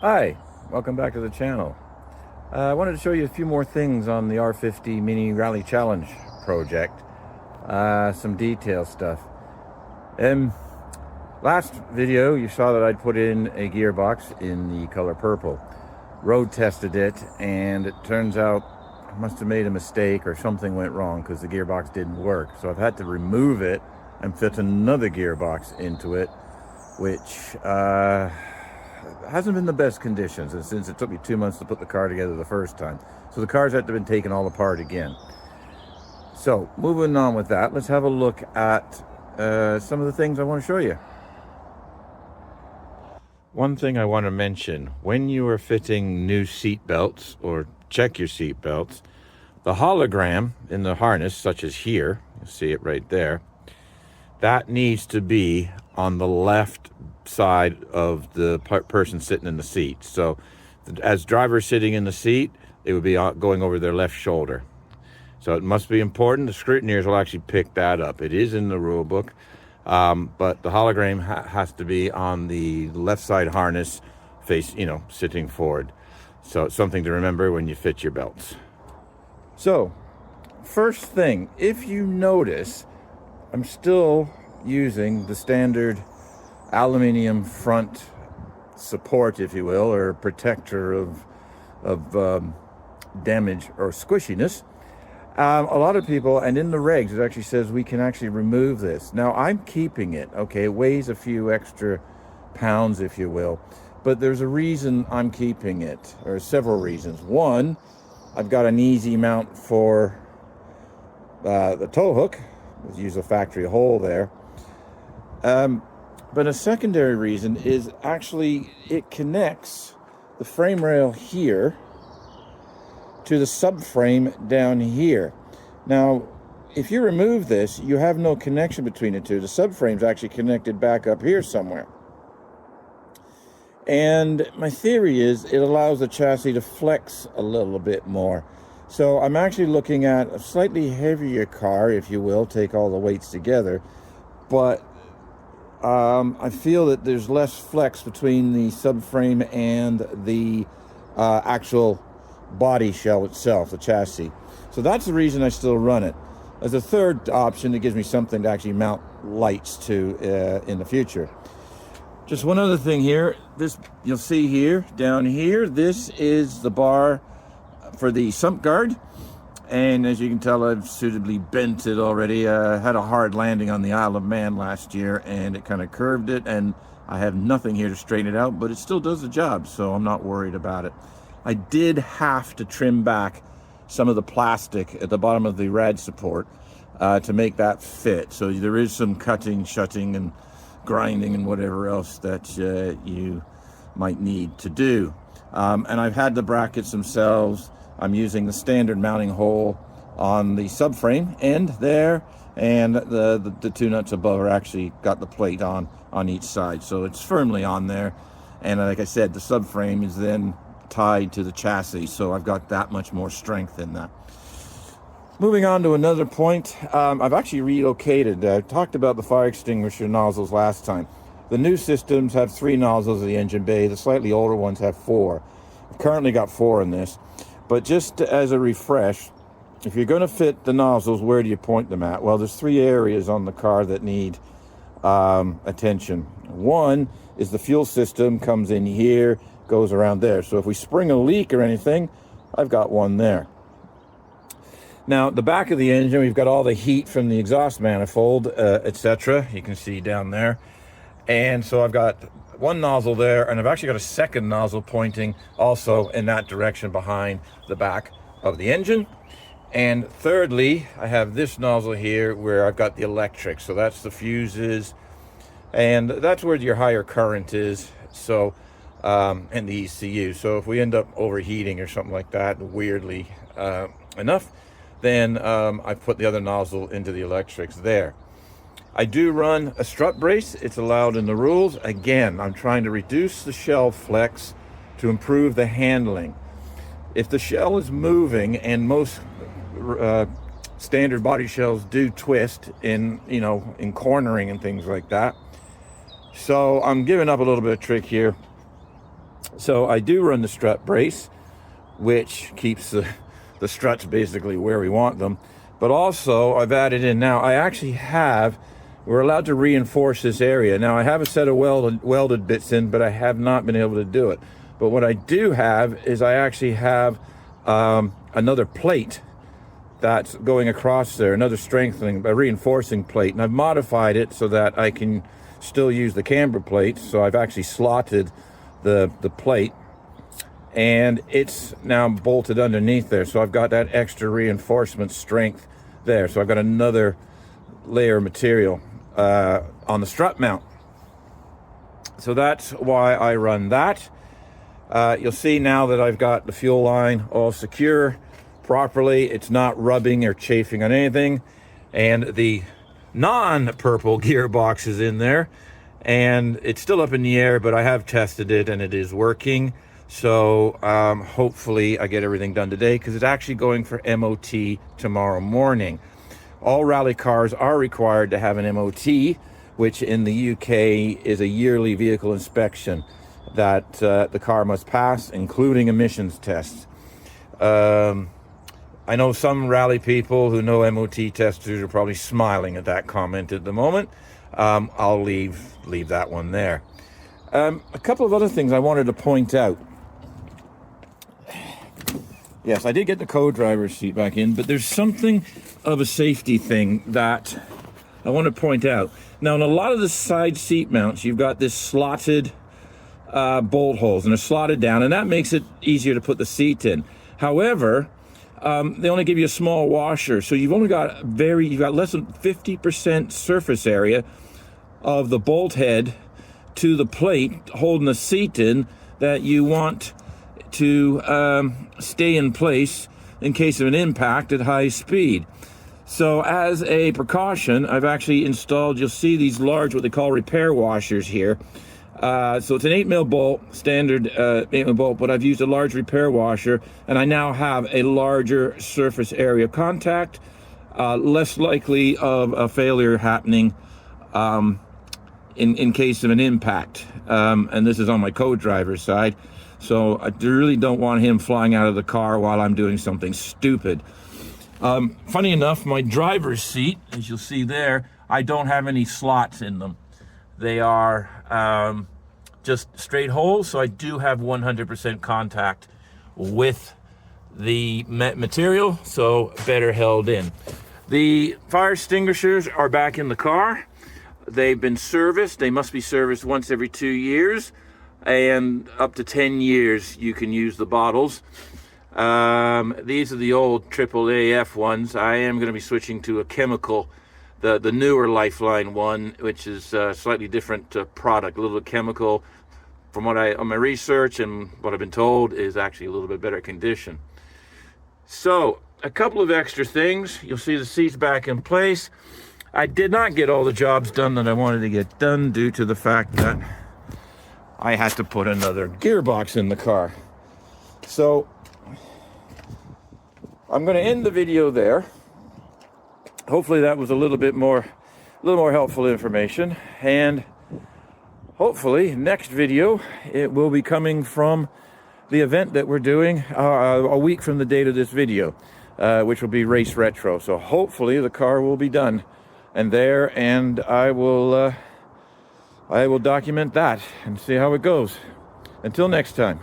Hi, welcome back to the channel. I wanted to show you a few more things on the R50 Mini Rally Challenge project. Some detail stuff. Last video you saw that I'd put in a gearbox in the color purple. Road tested it and it turns out I must have made a mistake or something went wrong because the gearbox didn't work. So I've had to remove it and fit another gearbox into it, which hasn't been the best conditions, and since it took me 2 months to put the car together the first time, so the car's had to been taken all apart again. So moving on with that, let's have a look at some of the things I want to show you. One thing I want to mention, when you are fitting new seat belts or check your seat belts, the hologram in the harness, such as here, you see it right there, that needs to be on the left side of the person sitting in the seat. So as driver sitting in the seat, it would be going over their left shoulder. So it must be important. The scrutineers will actually pick that up. It is in the rule book, but the hologram has to be on the left side harness, face, sitting forward. So it's something to remember when you fit your belts. So first thing, if you notice, I'm still using the standard aluminum front support, if you will, or protector of damage or squishiness. A lot of people, and in the regs, it actually says we can actually remove this. Now, I'm keeping it, okay? It weighs a few extra pounds, if you will, but there's a reason I'm keeping it, or several reasons. One, I've got an easy mount for the tow hook. Let's use a factory hole there. But a secondary reason is actually it connects the frame rail here to the subframe down here. Now, if you remove this, you have no connection between the two. The subframe's actually connected back up here somewhere. And my theory is it allows the chassis to flex a little bit more. So I'm actually looking at a slightly heavier car, if you will, take all the weights together, but I feel that there's less flex between the subframe and the actual body shell itself, the chassis. So that's the reason I still run it. As a third option, it gives me something to actually mount lights to in the future. Just one other thing here, this you'll see here, down here, this is the bar for the sump guard. And as you can tell, I've suitably bent it already. Had a hard landing on the Isle of Man last year and it kind of curved it, and I have nothing here to straighten it out, but it still does the job, so I'm not worried about it. I did have to trim back some of the plastic at the bottom of the rad support to make that fit. So there is some cutting, shutting, and grinding and whatever else that you might need to do. And I've had the brackets themselves. I'm using the standard mounting hole on the subframe end there, and the two nuts above are actually got the plate on each side, so it's firmly on there. And like I said, the subframe is then tied to the chassis, so I've got that much more strength in that. Moving on to another point, I've actually relocated. I talked about the fire extinguisher nozzles last time. The new systems have 3 nozzles in the engine bay. The slightly older ones have 4. I've currently got 4 in this. But just as a refresh, if you're going to fit the nozzles, where do you point them at? Well, there's 3 areas on the car that need attention. One is the fuel system, comes in here, goes around there. So if we spring a leak or anything, I've got one there. Now, the back of the engine, we've got all the heat from the exhaust manifold, etc. You can see down there. And so I've got one nozzle there, and I've actually got a second nozzle pointing also in that direction behind the back of the engine. And thirdly, I have this nozzle here where I've got the electric. So that's the fuses, and that's where your higher current is. So, and the ECU. So if we end up overheating or something like that, weirdly enough, then I've put the other nozzle into the electrics there. I do run a strut brace. It's allowed in the rules. Again, I'm trying to reduce the shell flex to improve the handling. If the shell is moving, and most standard body shells do twist in cornering and things like that, so I'm giving up a little bit of trick here. So I do run the strut brace, which keeps the struts basically where we want them. But also I've added in now, we're allowed to reinforce this area. Now I have a set of welded bits in, but I have not been able to do it. But what I do have is I actually have another plate that's going across there, another strengthening, a reinforcing plate. And I've modified it so that I can still use the camber plate. So I've actually slotted the plate, and it's now bolted underneath there. So I've got that extra reinforcement strength there. So I've got another layer of material on the strut mount. So that's why I run that. You'll see now that I've got the fuel line all secure properly. It's not rubbing or chafing on anything. And the non-purple gearbox is in there. And it's still up in the air, but I have tested it and it is working. So hopefully I get everything done today, because it's actually going for MOT tomorrow morning. All rally cars are required to have an MOT, which in the UK is a yearly vehicle inspection that the car must pass, including emissions tests. I know some rally people who know MOT testers are probably smiling at that comment at the moment. I'll leave that one there. A couple of other things I wanted to point out. Yes, I did get the co-driver's seat back in, but there's something of a safety thing that I want to point out. Now, in a lot of the side seat mounts, you've got this slotted bolt holes, and they're slotted down, and that makes it easier to put the seat in. However, they only give you a small washer, so you've got less than 50% surface area of the bolt head to the plate holding the seat in that you want to stay in place in case of an impact at high speed. So as a precaution, I've actually installed, you'll see these large, what they call repair washers here. So it's an 8mm bolt, standard 8mm bolt, but I've used a large repair washer, and I now have a larger surface area of contact, less likely of a failure happening in case of an impact. And this is on my co-driver's side. So I really don't want him flying out of the car while I'm doing something stupid. Funny enough, my driver's seat, as you'll see there, I don't have any slots in them. They are just straight holes, so I do have 100% contact with the material, so better held in. The fire extinguishers are back in the car. They've been serviced. They must be serviced once every 2 years, and up to 10 years you can use the bottles. These are the old AAAF ones. I am going to be switching to a chemical, the newer Lifeline one, which is a slightly different product, a little chemical. From what on my research and what I've been told, is actually a little bit better condition. So a couple of extra things. You'll see the seats back in place. I did not get all the jobs done that I wanted to get done due to the fact that I had to put another gearbox in the car. So I'm going to end the video there. Hopefully that was a little more helpful information, and hopefully next video it will be coming from the event that we're doing a week from the date of this video, which will be Race Retro. So hopefully the car will be done and I will document that and see how it goes. Until next time.